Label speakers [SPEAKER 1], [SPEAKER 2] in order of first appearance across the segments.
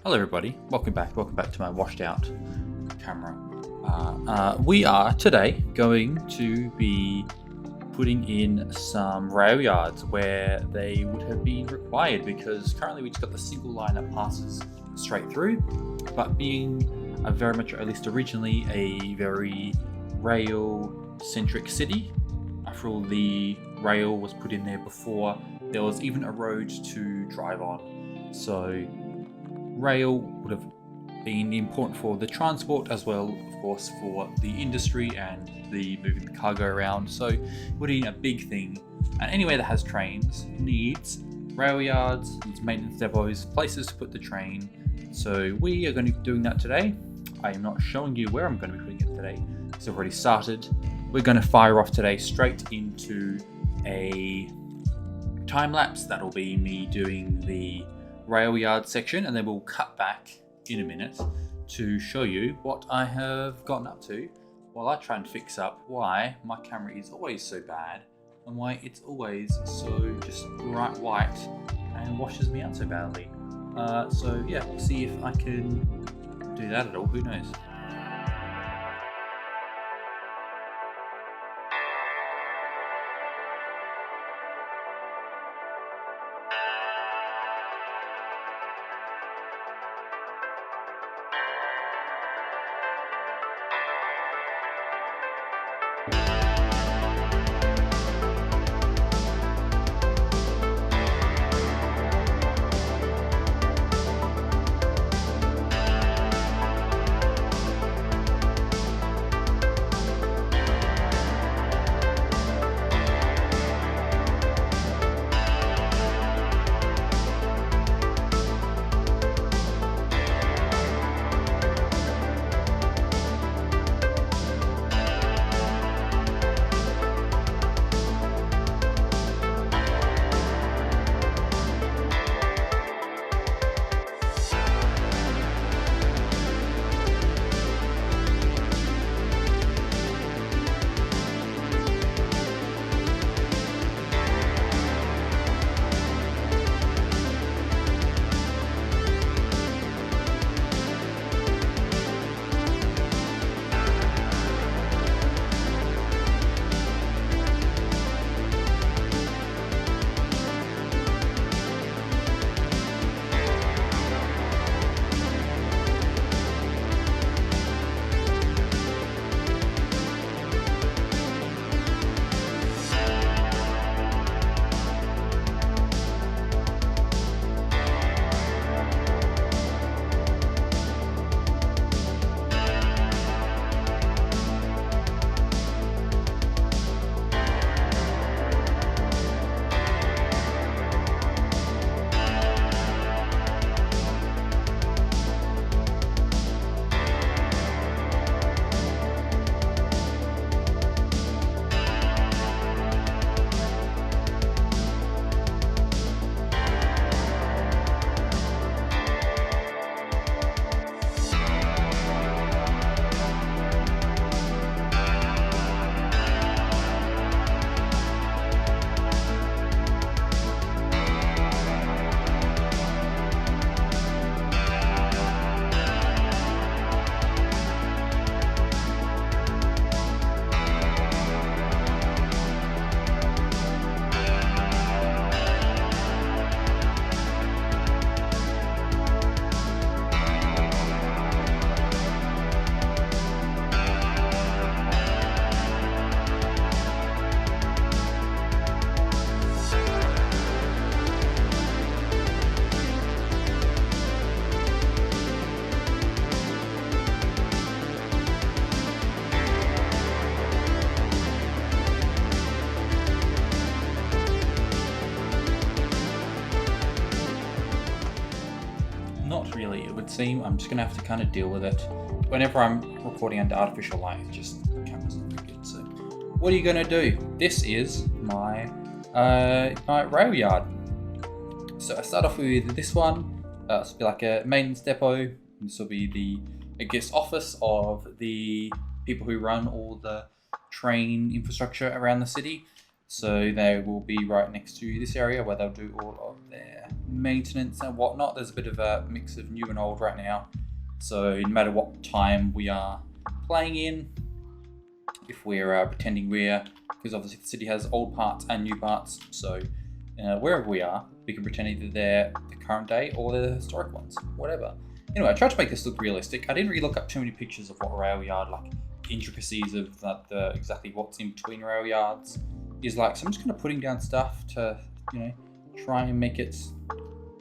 [SPEAKER 1] Hello everybody, welcome back to my washed out camera. We are today going to be putting in some rail yards where they would have been required, because currently we just got the single line that passes straight through, but being a very much, at least originally, a very rail centric city, after all the rail was put in there before there was even a road to drive on. So rail would have been important for the transport, as well, of course, for the industry and the moving the cargo around. So putting a big thing, and anywhere that has trains needs rail yards, needs maintenance depots, places to put the train. So we are going to be doing that today. I am not showing you where I'm going to be putting it today. It's already started. We're going to fire off today straight into a time lapse. That'll be me doing the rail yard section, and then we'll cut back in a minute to show you what I have gotten up to while I try and fix up why my camera is always so bad and why it's always so just bright white and washes me out so badly. So yeah, we'll see if I can do that at all, who knows. Not really, it would seem. I'm just going to have to kind of deal with it. Whenever I'm recording under artificial light, it just the camera's not very good. So what are you going to do? This is my my rail yard. So I start off with this one. This will be like a maintenance depot. This will be the, I guess, office of the people who run all the train infrastructure around the city. So they will be right next to this area where they'll do all of their maintenance and whatnot. There's a bit of a mix of new and old right now. So no matter what time we are playing in, if we're pretending we're, because obviously the city has old parts and new parts, so wherever we are, we can pretend either they're the current day or they're the historic ones, whatever. Anyway, I tried to make this look realistic. I didn't really look up too many pictures of what rail yard, like intricacies of the exactly what's in between rail yards is like. So I'm just kind of putting down stuff to, try and make it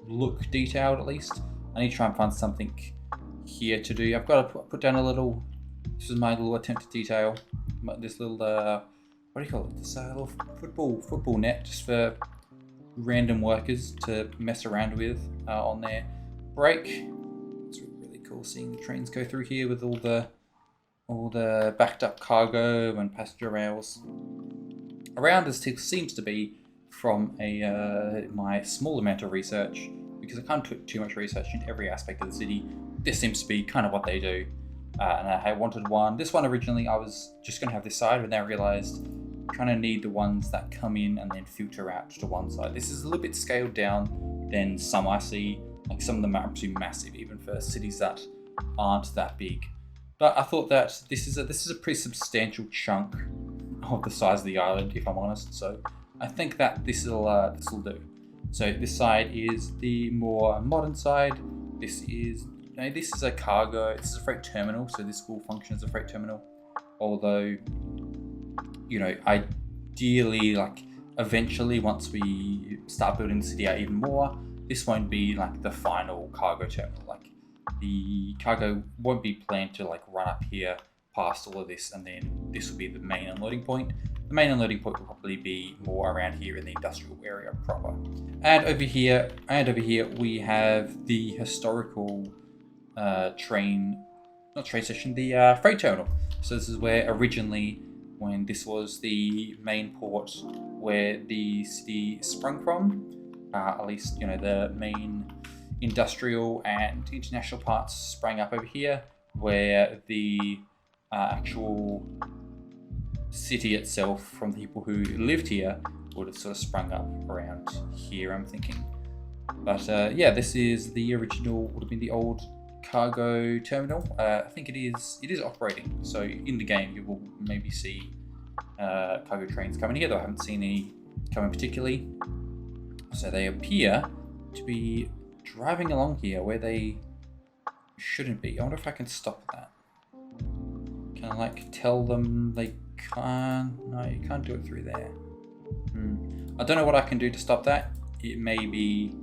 [SPEAKER 1] look detailed at least. I need to try and find something here to do. I've got to put down a little, this is my little attempt at detail. This little, what do you call it? This little football net just for random workers to mess around with on their break. It's really cool seeing the trains go through here with all the backed up cargo and passenger rails. Around this seems to be from my small amount of research, because I can't put too much research into every aspect of the city. This seems to be kind of what they do. And I wanted one. This one originally I was just going to have this side, but then I realized I kind of need the ones that come in and then filter out to one side. This is a little bit scaled down than some I see. Like some of them are absolutely massive, even for cities that aren't that big. But I thought that this is a pretty substantial chunk of the size of the island, if I'm honest. So I think that this will do. So this side is the more modern side. This is a cargo. This is a freight terminal, so this will function as a freight terminal. Although, ideally, like eventually, once we start building the city out even more, this won't be like the final cargo terminal. Like the cargo won't be planned to like run up here past all of this, and then this will be the main unloading point. The main unloading point will probably be more around here in the industrial area proper. And over here we have the historical the freight terminal. So this is where originally, when this was the main port where the city sprung from, at least the main industrial and international parts sprang up over here, where the actual city itself from the people who lived here would have sort of sprung up around here, I'm thinking. But yeah, this is the original, would have been the old cargo terminal. I think it is operating. So in the game you will maybe see cargo trains coming here, though I haven't seen any coming particularly. So they appear to be driving along here where they shouldn't be. I wonder if I can stop that. Can I like tell them they can't? No, you can't do it through there. I don't know what I can do to stop that. It may be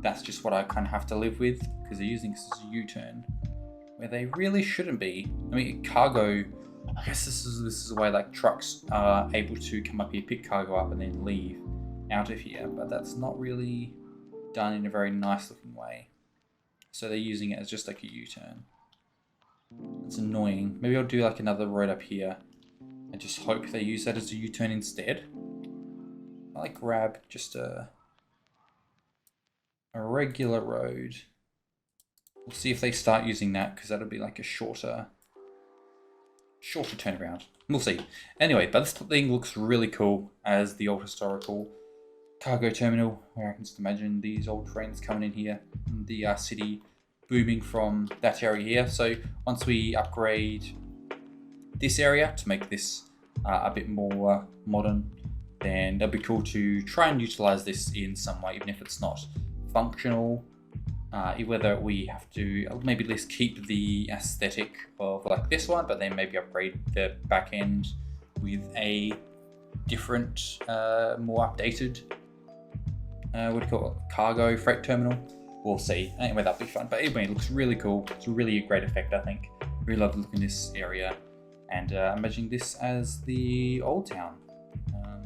[SPEAKER 1] that's just what I kind of have to live with, because they're using this as a U-turn where they really shouldn't be. I mean, cargo, I guess this is the way like trucks are able to come up here, pick cargo up, and then leave out of here, but that's not really done in a very nice looking way. So they're using it as just like a U-turn. It's annoying. Maybe I'll do like another road up here and just hope they use that as a U-turn instead. I like grab just a regular road. We'll see if they start using that, because that'll be like a shorter turnaround. We'll see. Anyway, but this thing looks really cool as the old historical cargo terminal, where I can just imagine these old trains coming in here, and the city booming from that area here. So once we upgrade this area to make this a bit more modern, then that'd be cool to try and utilize this in some way, even if it's not functional. Whether we have to maybe at least keep the aesthetic of like this one, but then maybe upgrade the back end with a different, more updated, what do you call it, cargo freight terminal. We'll see. Anyway, that'll be fun. But anyway, it looks really cool. It's really a great effect, I think. Really love the look in this area, and imagining this as the old town.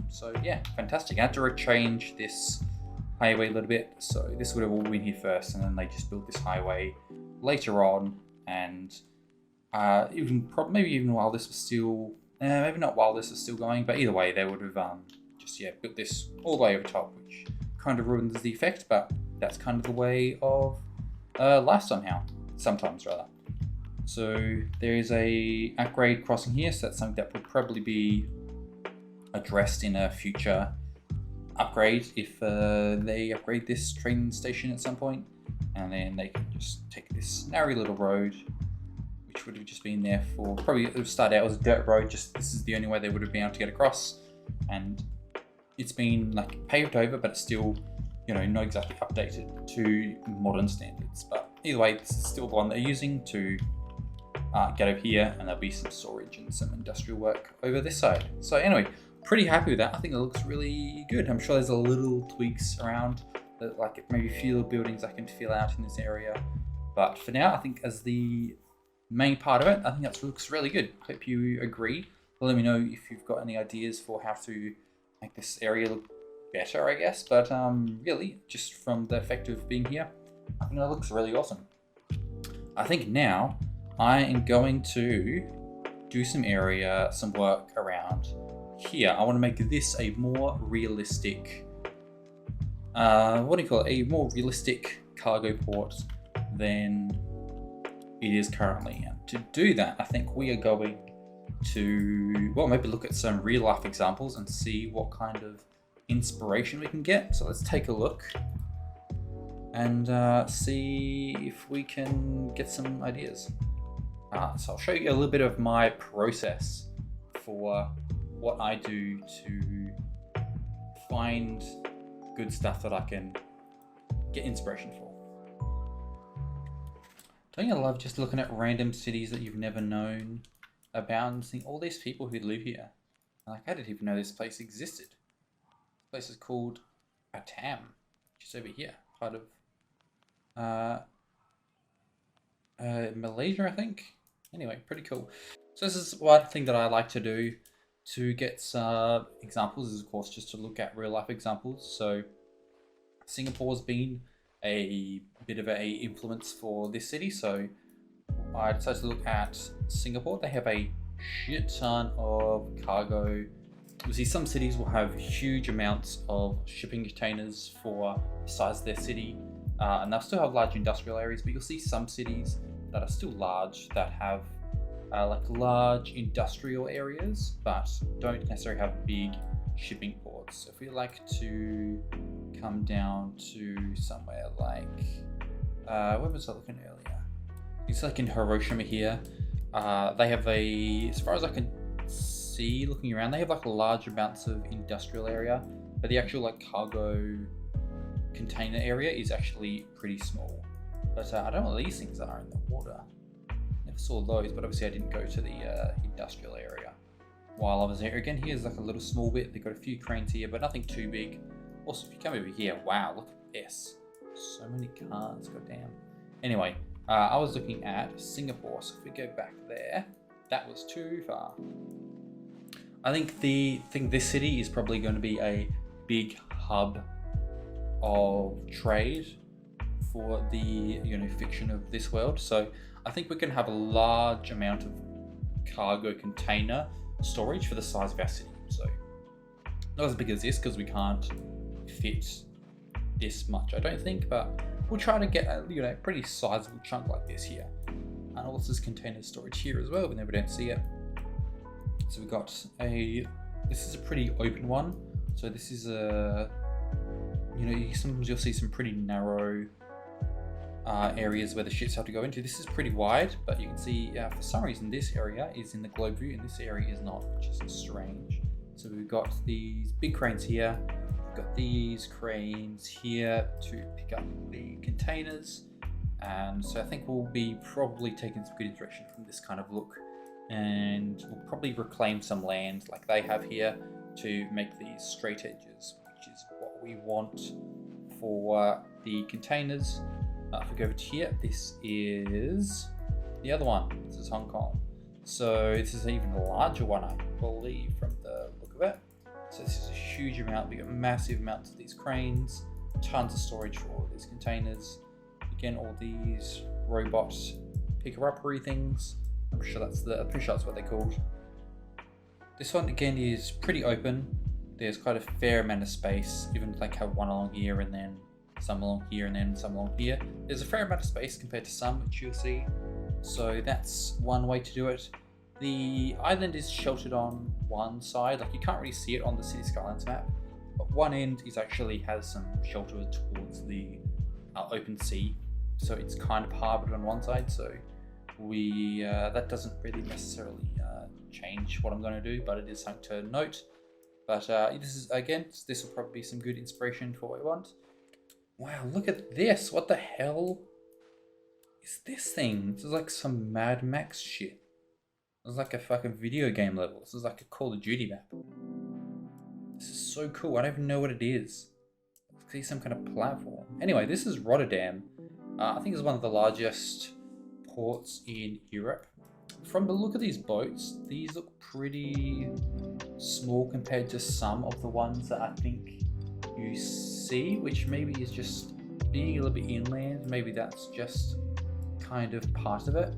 [SPEAKER 1] So yeah, fantastic. I had to change this highway a little bit, so this would have all been here first, and then they just built this highway later on, and maybe even while this was still, maybe not while this was still going, but either way they would have just built this all the way over top, which kind of ruins the effect, but that's kind of the way of life sometimes rather. So there is a upgrade crossing here, so that's something that would probably be addressed in a future upgrade if they upgrade this train station at some point, and then they can just take this narrow little road, which would have just been there for probably, it would start out as a dirt road, just this is the only way they would have been able to get across, and it's been like paved over, but it's still, you know, not exactly updated to modern standards. But either way, this is still the one they're using to get over here, and there'll be some storage and some industrial work over this side. So anyway, pretty happy with that. I think it looks really good. I'm sure there's a little tweaks around, that, like maybe a few little buildings I can fill out in this area. But for now, I think as the main part of it, I think that looks really good. Hope you agree. Let me know if you've got any ideas for how to make this area look better, I guess. But really, just from the effect of being here, I think that looks really awesome. I think now I am going to do some work around here. I want to make this a more realistic, a more realistic cargo port than it is currently. And to do that, I think we are going to, well, maybe look at some real life examples and see what kind of inspiration we can get. So let's take a look and see if we can get some ideas. So I'll show you a little bit of my process for what I do to find good stuff that I can get inspiration for. Don't you love just looking at random cities that you've never known about and seeing all these people who live here? Like, I didn't even know this place existed. This place is called Batam, which is over here, part of Malaysia, I think. Anyway, pretty cool. So this is one thing that I like to do to get some examples, is of course just to look at real life examples. So Singapore's been a bit of a influence for this city, so I decided to look at Singapore. They have a shit ton of cargo. You see, some cities will have huge amounts of shipping containers for the size of their city, and they'll still have large industrial areas, but you'll see some cities that are still large that have like large industrial areas, but don't necessarily have big shipping ports. So if we like to come down to somewhere like, where was I looking earlier? It's like in Hiroshima here. They have as far as I can see looking around, they have like large amounts of industrial area, but the actual like cargo container area is actually pretty small. But I don't know what these things are in the water. Never saw those, but obviously I didn't go to the industrial area while I was there. Again, here's like a little small bit. They've got a few cranes here, but nothing too big. Also, if you come over here, wow, look at this. So many cars, goddamn. Anyway, I was looking at Singapore, so if we go back there, that was too far. I think this city is probably going to be a big hub of trade for the fiction of this world. So I think we can have a large amount of cargo container storage for the size of our city. So not as big as this, because we can't fit this much, I don't think, but we'll try to get a pretty sizable chunk like this here. And also this container storage here as well, but we don't see it. So we've got this is a pretty open one. So this is sometimes you'll see some pretty narrow areas where the ships have to go into. This is pretty wide, but you can see for some reason this area is in the globe view and this area is not, which is strange. So we've got these big cranes here, we've got these cranes here to pick up the containers, and so I think we'll be probably taking some good inspiration from this kind of look, and we'll probably reclaim some land like they have here to make these straight edges, which is what we want for the containers. If we go over to here, this is the other one. This is Hong Kong. So this is an even larger one, I believe, from the look of it. So this is a huge amount. We got massive amounts of these cranes, tons of storage for all these containers. Again, all these robot picker-uppery things. I'm pretty sure that's what they're called. This one again is pretty open. There's quite a fair amount of space, even like have one along here and then some along here and then some along here. There's a fair amount of space compared to some, which you'll see. So that's one way to do it. The island is sheltered on one side, like you can't really see it on the City Skylines map, but one end is actually has some shelter towards the open sea, so it's kind of harbored on one side. So we that doesn't really necessarily change what I'm going to do, but it is something to note. But this will probably be some good inspiration for what we want. Wow, look at this! What the hell is this thing? This is like some Mad Max shit. This is like a fucking video game level. This is like a Call of Duty map. This is so cool. I don't even know what it is. It's some kind of platform. Anyway, this is Rotterdam. I think it's one of the largest ports in Europe. From the look of these boats, these look pretty small compared to some of the ones that I think you see, which maybe is just being a little bit inland. Maybe that's just kind of part of it.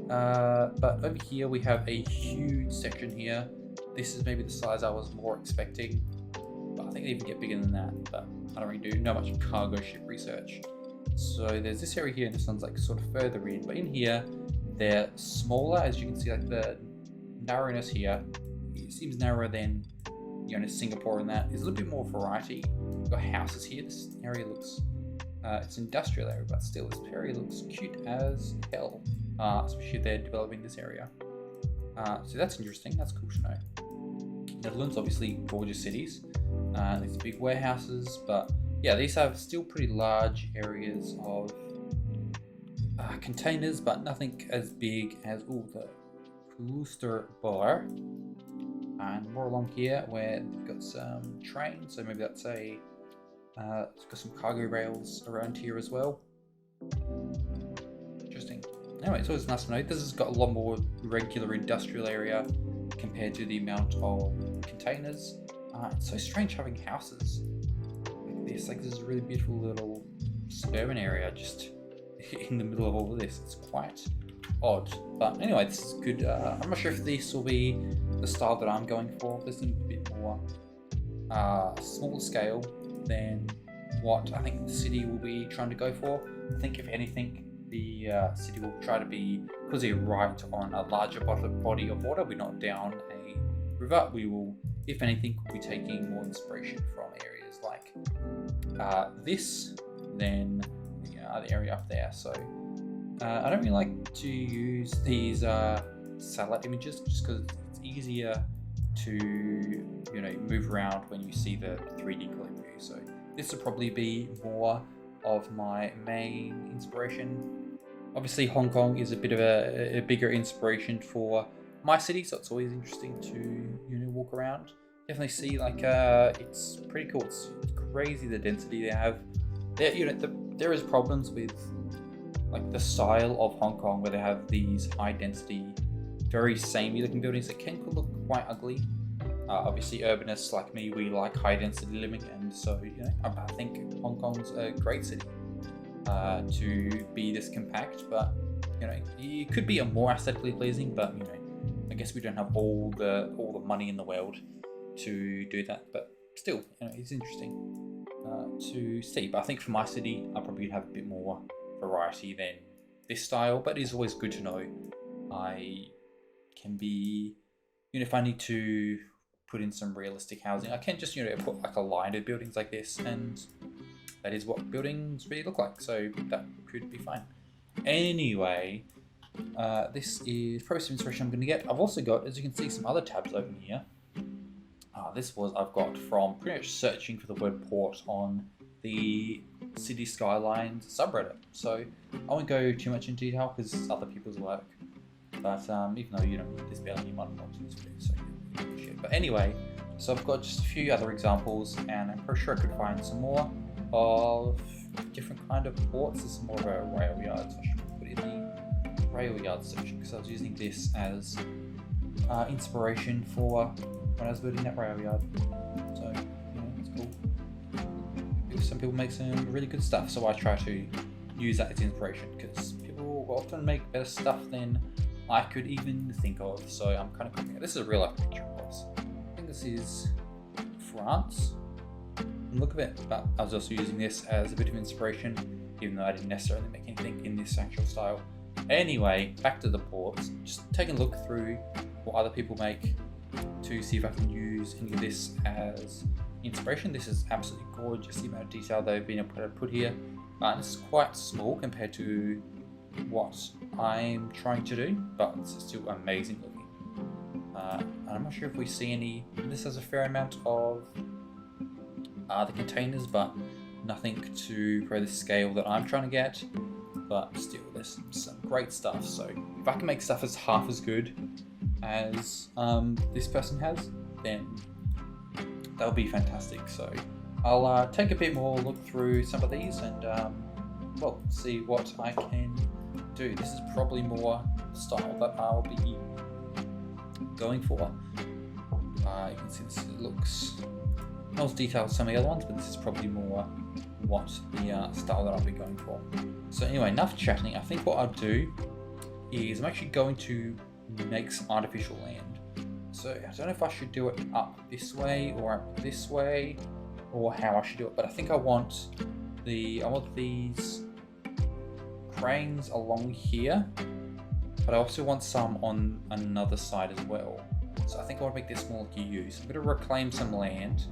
[SPEAKER 1] But over here we have a huge section here. This is maybe the size I was more expecting, but I think they even get bigger than that, but I don't really do much cargo ship research. So there's this area here, and this one's like sort of further in, but in here they're smaller. As you can see, like the narrowness here, it seems narrower than Singapore, and that is a little bit more variety. We've got houses here. This area looks it's industrial area, but still this area looks cute as hell, especially if they're developing this area. So that's interesting. That's cool to know. Netherlands, obviously gorgeous cities. These big warehouses, but yeah, these have still pretty large areas of containers, but nothing as big as the Kloosterboer. And more along here where they've got some trains, so maybe that's it's got some cargo rails around here as well. Interesting. Anyway, it's always nice to know. This has got a lot more regular industrial area compared to the amount of containers. It's so strange having houses like this. Like, this is a really beautiful little suburban area just in the middle of all of this. It's quite odd. But anyway, this is good. I'm not sure if this will be the style that I'm going for. This is a bit more small scale than what I think the city will be trying to go for. I think if anything, the city will try to be, because they're right on a larger body of water, we're not down a river, we will, if anything, be taking more inspiration from areas like this than the other area up there. So I don't really like to use these satellite images just because it's easier to move around when you see the 3D clip view. So this will probably be more of my main inspiration. Obviously Hong Kong is a bit of a bigger inspiration for my city, so it's always interesting to walk around. Definitely see it's pretty cool. It's crazy the density they have. There is problems with like the style of Hong Kong where they have these high density, very samey looking buildings that can look quite ugly. Obviously urbanists like me, we like high density living, and so I think Hong Kong's a great city to be this compact, but it could be a more aesthetically pleasing, but I guess we don't have all the money in the world to do that, but still it's interesting to see. But I think for my city I probably have a bit more variety than this style, but it is always good to know I can be, if I need to put in some realistic housing, I can just put like a line of buildings like this, and that is what buildings really look like, so that could be fine. Anyway, this is probably some inspiration I'm going to get. I've also got, as you can see, some other tabs open here. I've got from pretty much searching for the word port on the City Skylines subreddit. So I won't go too much into detail because it's other people's work. But even though there's barely any modern ones in this video, so shit. But anyway, so I've got just a few other examples, and I'm pretty sure I could find some more of different kind of ports. This is more of a rail yard, so I should put it in the rail yard section because I was using this as inspiration for when I was building that rail yard. So it's cool. Some people make some really good stuff, so I try to use that as inspiration because people often make better stuff than I could even think of. So I'm kind of copying it. This is a real life picture, of course. I think this is France. Look at it, but I was also using this as a bit of inspiration, even though I didn't necessarily make anything in this actual style. Anyway, back to the ports. Just taking a look through what other people make to see if I can use any of this as inspiration. This is absolutely gorgeous, the amount of detail they've been able to put here. This is quite small compared to what I'm trying to do, but this is still amazing looking. I'm not sure if we see any. This has a fair amount of the containers, but nothing to the scale that I'm trying to get. But still, there's some great stuff. So if I can make stuff as half as good as this person has, then that'll be fantastic. So I'll take a bit more look through some of these and well, see what I can do. This is probably more the style that I'll be going for. You can see this looks not as detailed as some of the other ones, but this is probably more what the style that I'll be going for. So anyway, enough chatting. I think what I'll do is I'm actually going to make some artificial land. So I don't know if I should do it up this way or up this way or how I should do it, but I think I want these cranes along here, but I also want some on another side as well. So I think I want to make this more like a U. So I'm going to reclaim some land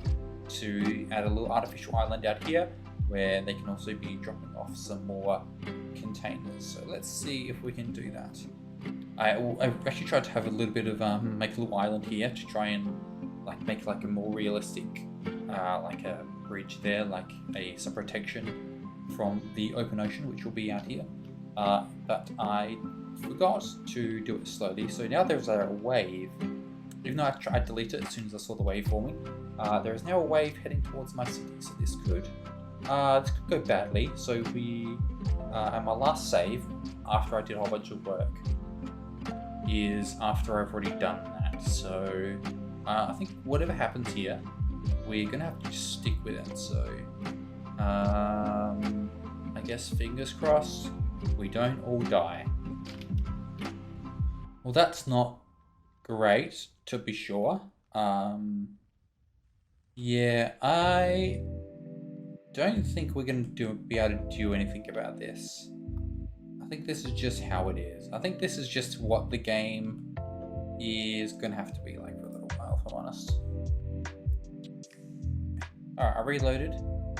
[SPEAKER 1] to add a little artificial island out here where they can also be dropping off some more containers. So let's see if we can do that. I actually tried to have a little bit of make a little island here to try and make like a more realistic like a bridge there, like some protection from the open ocean, which will be out here. But I forgot to do it slowly. So now there's a wave. Even though I tried to delete it as soon as I saw the wave forming, there is now a wave heading towards my city. So this could go badly. So we, at my last save, after I did a whole bunch of work, is after I've already done that. So I think whatever happens here, we're gonna have to just stick with it. So I guess fingers crossed we don't all die. Well, that's not great, to be sure. Yeah, I don't think we're going to be able to do anything about this. I think this is just how it is. I think this is just what the game is going to have to be like for a little while, if I'm honest. Alright, I reloaded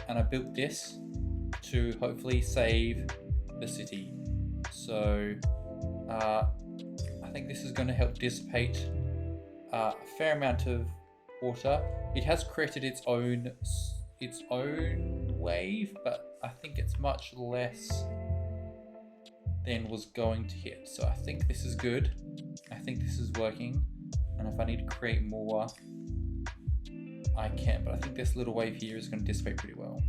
[SPEAKER 1] and I built this to hopefully save the city. So I think this is going to help dissipate a fair amount of water. It has created its own wave, but I think it's much less than was going to hit. So I think this is good. I think this is working. And if I need to create more, I can. But I think this little wave here is going to dissipate pretty well.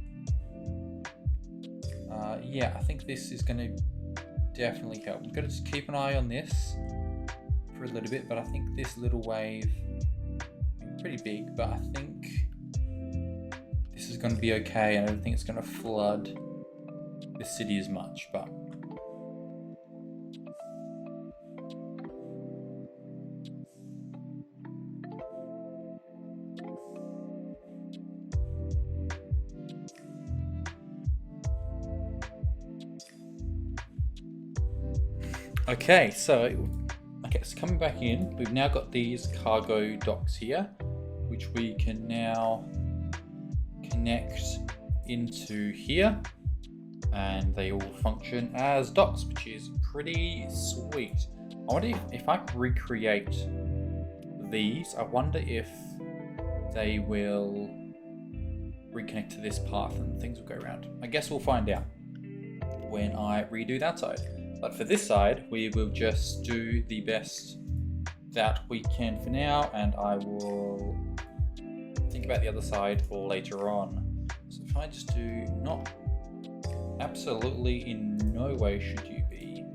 [SPEAKER 1] Yeah, I think this is going to definitely help. I'm going to just keep an eye on this for a little bit, but I think this little wave is pretty big, but I think this is going to be okay, and I don't think it's going to flood the city as much, but okay, so coming back in, we've now got these cargo docks here, which we can now connect into here, and they all function as docks, which is pretty sweet. I wonder if I can recreate these, I wonder if they will reconnect to this path and things will go around. I guess we'll find out when I redo that side. But for this side, we will just do the best that we can for now, and I will think about the other side for later on. So if I just do not absolutely in no way should you be,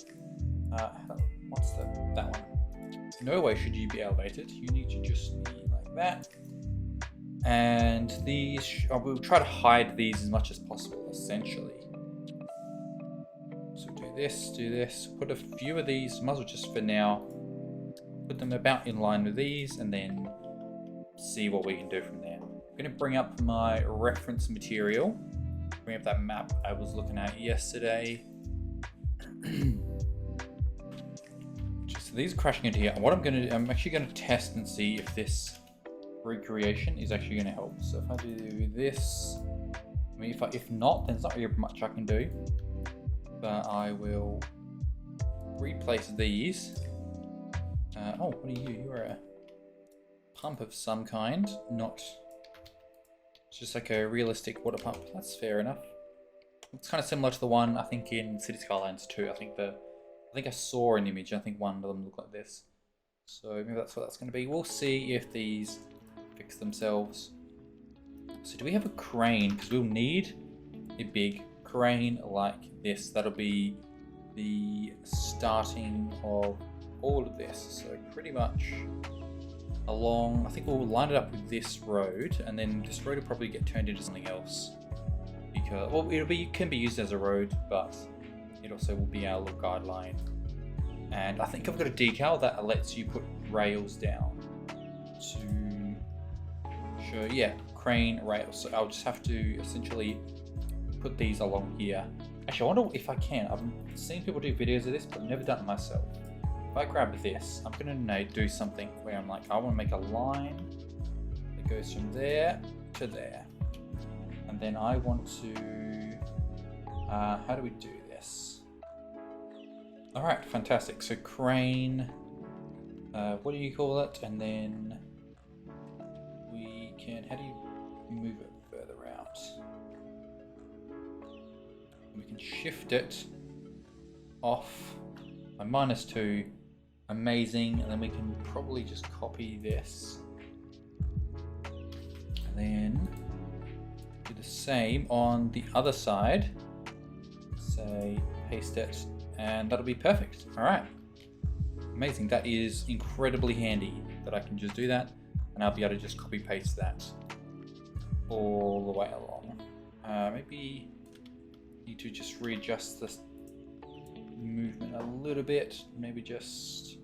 [SPEAKER 1] what's that one? No way should you be elevated. You need to just be like that. And these, I will try to hide these as much as possible, essentially. So do this, put a few of these, might as well just for now, put them about in line with these, and then see what we can do from there. I'm going to bring up my reference material, bring up that map I was looking at yesterday. So these are crashing into here. And what I'm actually gonna test and see if this recreation is actually gonna help. So if I do this, I mean, if not, then there's not really much I can do. But I will replace these. Oh, what are you? You're a pump of some kind, not just like a realistic water pump. That's fair enough. It's kind of similar to the one I think in City Skylines 2. I think I saw an image. I think one of them looked like this. So maybe that's what that's going to be. We'll see if these fix themselves. So do we have a crane? Because we'll need a big crane like this. That'll be the starting of all of this. So pretty much along, I think we'll line it up with this road, and then this road will probably get turned into something else. Because, well, it can be used as a road, but it also will be our little guideline. And I think I've got a decal that lets you put rails down to show, yeah, crane rails. So I'll just have to essentially put these along here. Actually, I wonder if I can. I've seen people do videos of this, but I've never done it myself. If I grab this, I'm gonna do something where I'm like, I want to make a line that goes from there to there. And then I want to, how do we do this? All right, fantastic. So crane, what do you call it? And then we can, how do you move it further out? We can shift it off by -2. Amazing. And then we can probably just copy this. And then do the same on the other side. Say paste it, and that'll be perfect. All right, amazing. That is incredibly handy that I can just do that, and I'll be able to just copy paste that all the way along. Maybe need to just readjust this movement a little bit. Maybe just,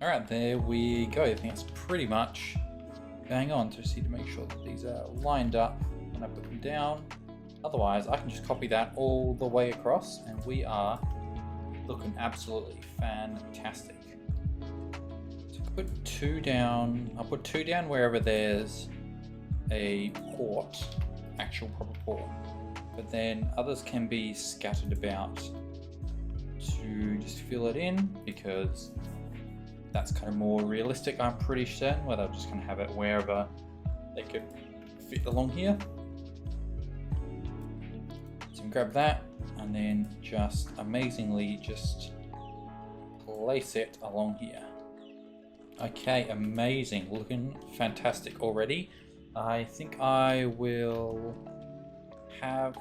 [SPEAKER 1] all right, there we go. I think that's pretty much bang on. Just need to make sure that these are lined up when I put them down. Otherwise, I can just copy that all the way across, and we are looking absolutely fantastic. So I put 2 down. I'll put 2 down wherever there's a port, actual proper port. But then others can be scattered about to just fill it in, because that's kind of more realistic, I'm pretty certain, where they're just going to have it wherever they could fit along here. So grab that, and then just amazingly just place it along here. Okay, amazing, looking fantastic already. I think I will have,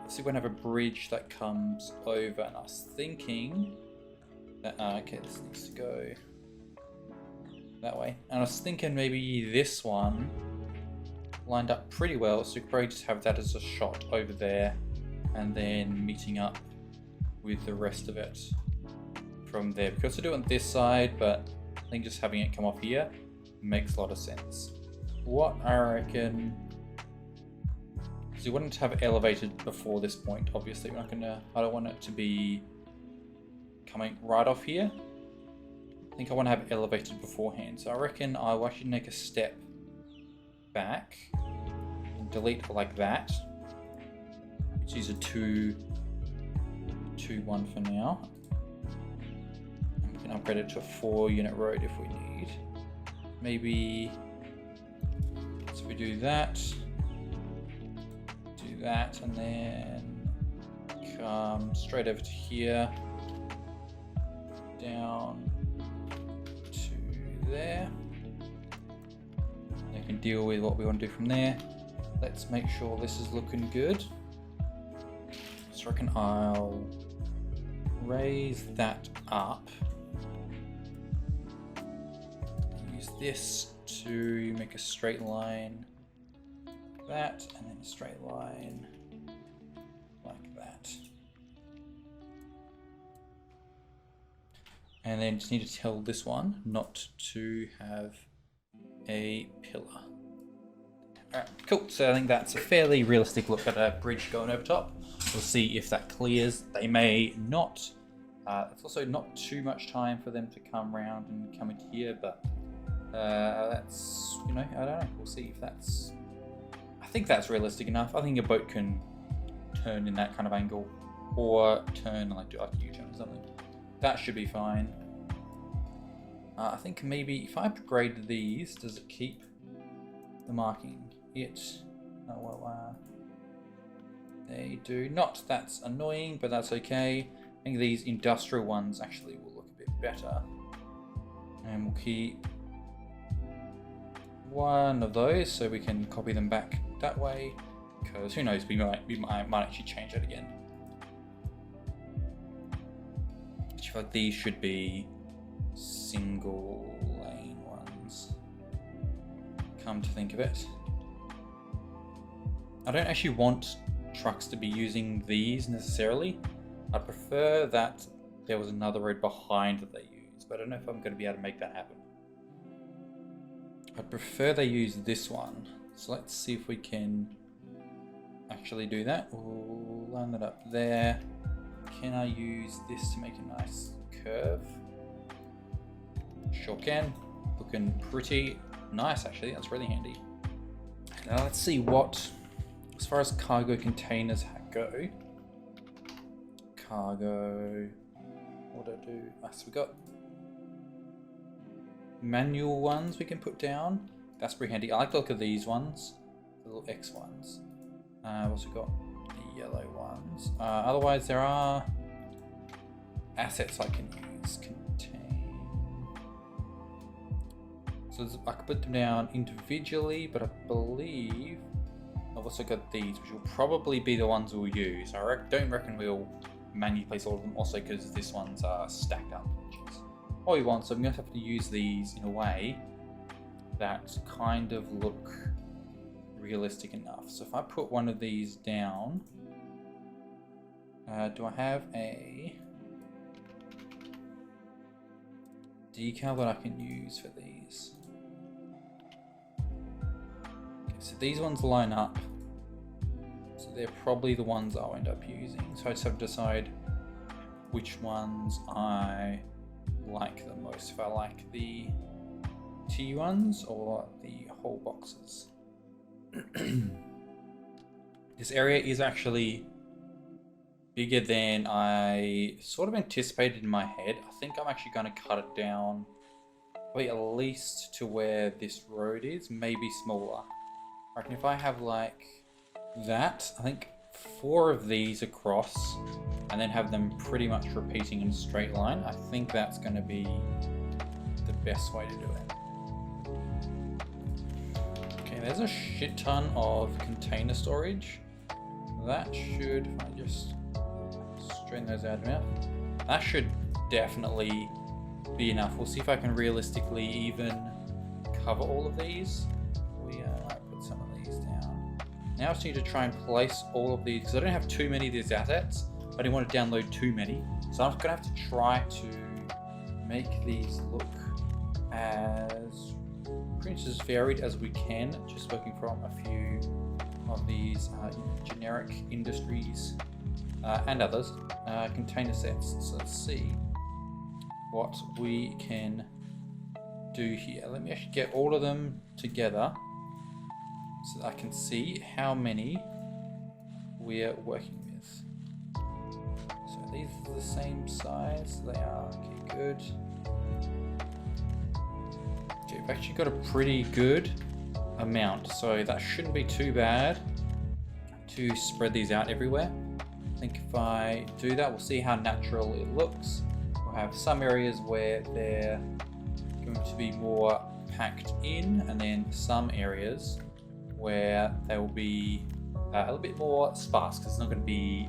[SPEAKER 1] so we're going to have a bridge that comes over, and I was thinking that, okay, this needs to go that way. And I was thinking maybe this one lined up pretty well, so we could probably just have that as a shot over there, and then meeting up with the rest of it from there. We could also do it on this side, but I think just having it come off here makes a lot of sense. What I reckon, because we want it to have it elevated before this point, obviously we're not gonna, I don't want it to be coming right off here. I think I want to have it elevated beforehand, so I reckon I will actually make a step back and delete like that. Let's use a 2, 2, 1 for now. And we can upgrade it to a 4-unit road if we need. Maybe, so we do that, and then come straight over to here, down to there. They can deal with what we want to do from there. Let's make sure this is looking good. So I reckon I'll raise that up. Use this to make a straight line like that, and then a straight line like that. And then just need to tell this one not to have a pillar. Alright, cool. So I think that's a fairly realistic look at a bridge going over top. We'll see if that clears. They may not It's also not too much time for them to come around and come into here, but that's, you know, I don't know. We'll see if that's... I think that's realistic enough. I think a boat can turn in that kind of angle, or turn like do like a U-turn or something. That should be fine. I think maybe if I upgrade these, does it keep the marking? Oh well, they do not. That's annoying, but that's okay. I think these industrial ones actually will look a bit better. And we'll keep one of those so we can copy them back that way, because who knows, we might actually change that again. I feel like these should be single lane ones, come to think of it. I don't actually want trucks to be using these necessarily. I prefer that there was another road behind that they use, but I don't know if I'm going to be able to make that happen. I'd prefer they use this one. So let's see if we can actually do that. We'll line that up there. Can I use this to make a nice curve? Sure can. Looking pretty nice actually, that's really handy. Now let's see what, as far as cargo containers go. Cargo, what do I do? So we got manual ones we can put down. That's pretty handy. I like the look of these ones, the little X ones. I've also got the yellow ones. Otherwise there are assets I can use. Contain. So I could put them down individually, but I believe I've also got these, which will probably be the ones we'll use. I don't reckon we'll manually place all of them, also because these ones are stacked up, which is what we want. So I'm going to have to use these in a way that kind of look realistic enough. So if I put one of these down, do I have a decal that I can use for these? Okay, so these ones line up, so they're probably the ones I'll end up using. So I just have to decide which ones I like the most. If I like the T ones or the whole boxes. This area is actually bigger than I sort of anticipated in my head. I think I'm actually going to cut it down probably at least to where this road is, maybe smaller. I reckon if I have like that, I think 4 of these across and then have them pretty much repeating in a straight line, I think that's going to be the best way to do it. Okay, there's a shit ton of container storage. That should, if I just straighten those out now, that should definitely be enough. We'll see if I can realistically even cover all of these. We might put some of these down. Now I just need to try and place all of these, because I don't have too many of these assets. I didn't want to download too many. So I'm just going to have to try to make these look as pretty much as varied as we can, just working from a few of these generic industries and others, container sets. So let's see what we can do here. Let me actually get all of them together so that I can see how many we're working with. So these are the same size, they are, okay, good. Okay, we've actually got a pretty good amount, so that shouldn't be too bad to spread these out everywhere. I think if I do that, we'll see how natural it looks. We'll have some areas where they're going to be more packed in, and then some areas where they will be a little bit more sparse, because it's not going to be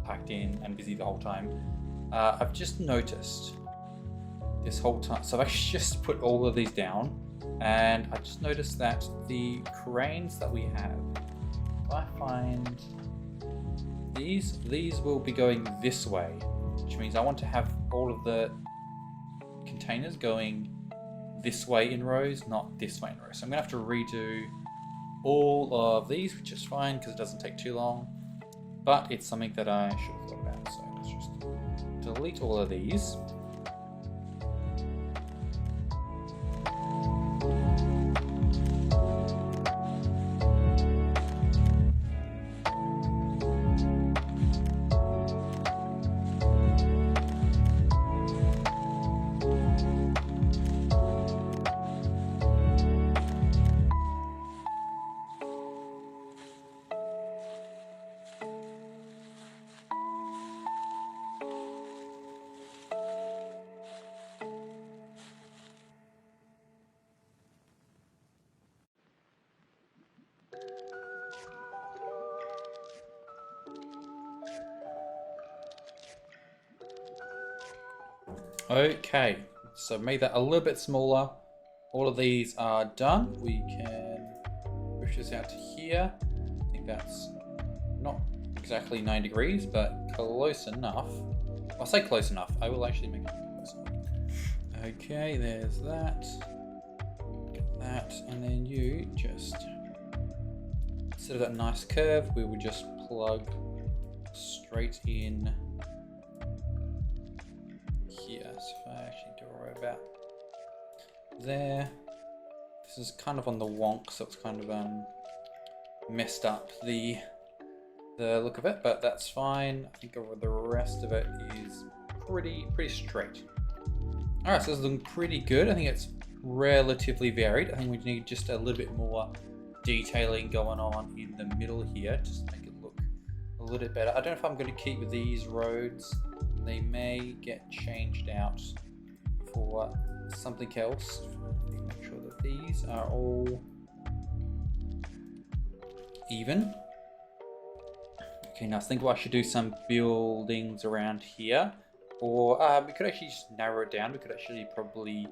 [SPEAKER 1] packed in and busy the whole time. I've just noticed this whole time, so I've actually just put all of these down, and I just noticed that the cranes that we have, if I find these will be going this way, which means I want to have all of the containers going this way in rows, not this way in rows. So I'm gonna have to redo all of these, which is fine because it doesn't take too long, but it's something that I should have thought about. So let's just delete all of these. Okay, so made that a little bit smaller. All of these are done. We can push this out to here. I think that's not exactly 9 degrees, but close enough. I'll say close enough. I will actually make it close enough. Okay, there's that. Get that, and then you just, instead of that nice curve, we will just plug straight in here. So if I actually do it right about there. This is kind of on the wonk, so it's kind of messed up the look of it, but that's fine. I think the rest of it is pretty straight. All right, so this is looking pretty good. I think it's relatively varied. I think we need just a little bit more detailing going on in the middle here, just to make it look a little bit better. I don't know if I'm going to keep these roads. They may get changed out for something else. Make sure that these are all even. Okay, now I think I should do some buildings around here, or we could actually just narrow it down. We could actually probably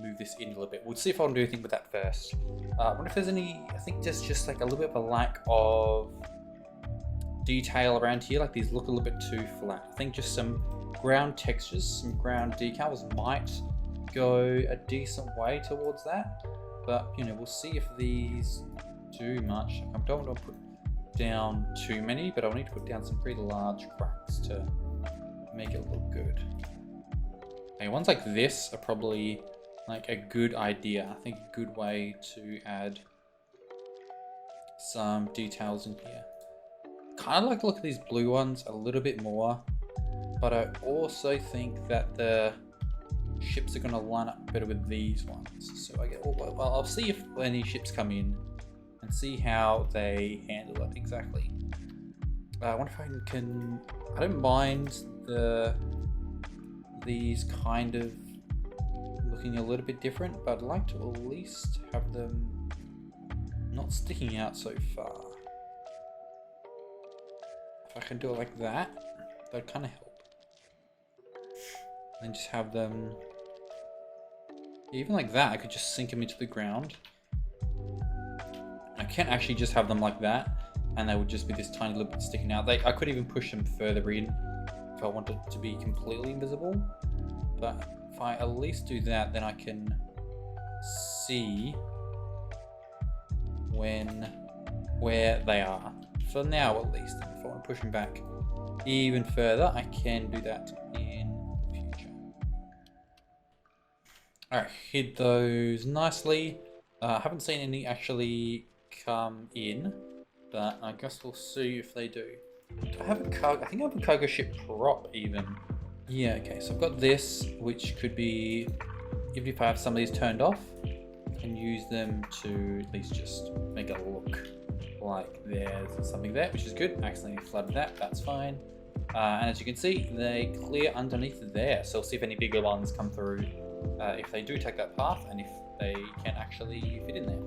[SPEAKER 1] move this in a little bit. We'll see if I want to do anything with that first. I wonder if there's any, I think there's just like a little bit of a lack of detail around here. Like these look a little bit too flat. I think just some ground textures, some ground decals might go a decent way towards that. But, you know, we'll see if these do much. I don't want to put down too many, but I'll need to put down some pretty large cracks to make it look good. Okay, ones like this are probably like a good idea. I think a good way to add some details in here. Kind of like to look at these blue ones a little bit more, but I also think that the ships are going to line up better with these ones. So I get, well, I'll see if any ships come in and see how they handle it exactly. I wonder if I can. I don't mind these kind of looking a little bit different, but I'd like to at least have them not sticking out so far. If I can do it like that, that'd kind of help. And just have them, even like that, I could just sink them into the ground. I can't actually just have them like that, and they would just be this tiny little bit sticking out. I could even push them further in if I wanted to be completely invisible. But if I at least do that, then I can see where they are. For now, at least. If I want to push them back even further, I can do that in the future. Alright, hid those nicely. Haven't seen any actually come in, but I guess we'll see if they do. Do I have a cargo? I think I have a cargo ship prop even. Yeah, okay, so I've got this, which could be, even if I have some of these turned off, I can use them to at least just make it look like there's something there, which is good. I accidentally flooded that, that's fine. And as you can see, they clear underneath there, so we'll see if any bigger ones come through, if they do take that path, and if they can actually fit in there.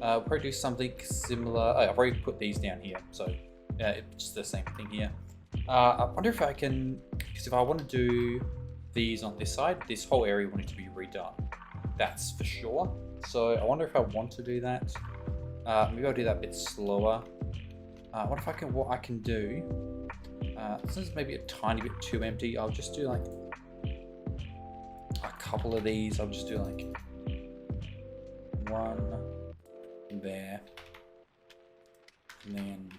[SPEAKER 1] We'll probably do something similar. Oh, I've already put these down here, so it's the same thing here. I wonder if I can, because if I want to do these on this side, this whole area will need to be redone. That's for sure. So I wonder if I want to do that. Maybe I'll do that a bit slower. What I can do, since it's maybe a tiny bit too empty, I'll just do like a couple of these. I'll just do like one there, and then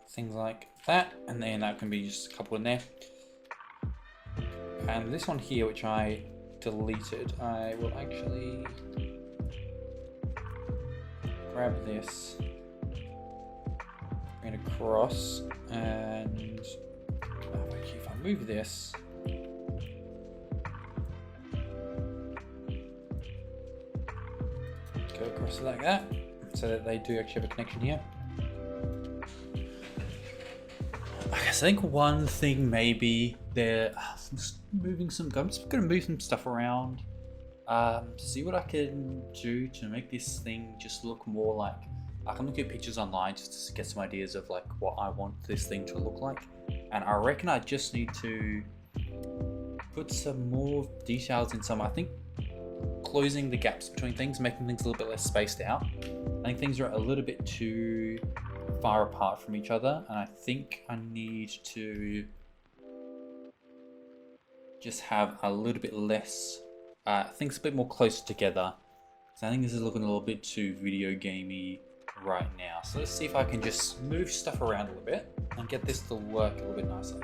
[SPEAKER 1] things like that, and then that can be just a couple in there. And this one here, which I deleted, I will actually grab this, bring it across, and actually if I move this, go across like that, so that they do actually have a connection here. Okay, so I think one thing maybe they're moving some. I'm just going to move some stuff around, see what I can do to make this thing just look more like. I can look at pictures online just to get some ideas of like what I want this thing to look like, and I reckon I just need to put some more details in some. I think closing the gaps between things, making things a little bit less spaced out. I think things are a little bit too far apart from each other, and I think I need to just have a little bit less, things a bit more close together. So I think this is looking a little bit too video gamey right now. So let's see if I can just move stuff around a little bit and get this to work a little bit nicer.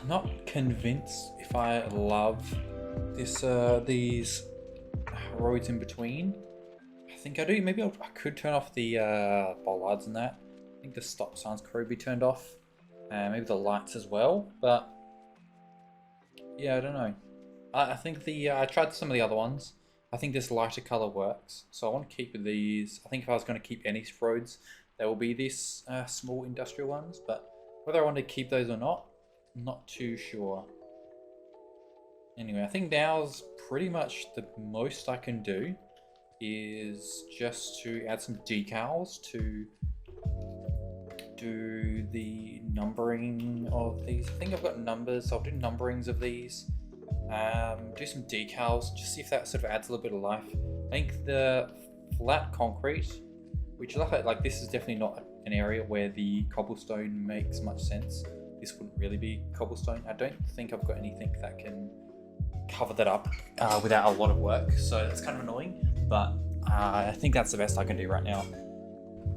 [SPEAKER 1] Not convinced if I love this these roads in between. I think I do. Maybe I could turn off the bollards and that. I think the stop signs could be turned off, and maybe the lights as well. But yeah, I don't know. I think I tried some of the other ones. I think this lighter color works, so I want to keep these. I think if I was going to keep any roads, there will be these small industrial ones. But whether I want to keep those or not, I'm not too sure. Anyway, I think now's pretty much the most I can do is just to add some decals to do the numbering of these. I think I've got numbers, so I'll do numberings of these. Do some decals, just see if that sort of adds a little bit of life. I think the flat concrete, which like this is definitely not an area where the cobblestone makes much sense. This wouldn't really be cobblestone. I don't think I've got anything that can cover that up without a lot of work, so that's kind of annoying, but I think that's the best I can do right now.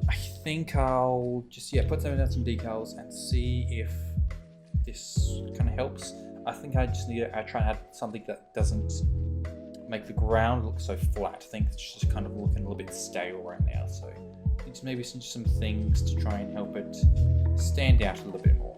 [SPEAKER 1] I think I'll just put some decals and see if this kind of helps. I think I just need to try and add something that doesn't make the ground look so flat. I think it's just kind of looking a little bit stale right now, so just maybe some things to try and help it stand out a little bit more.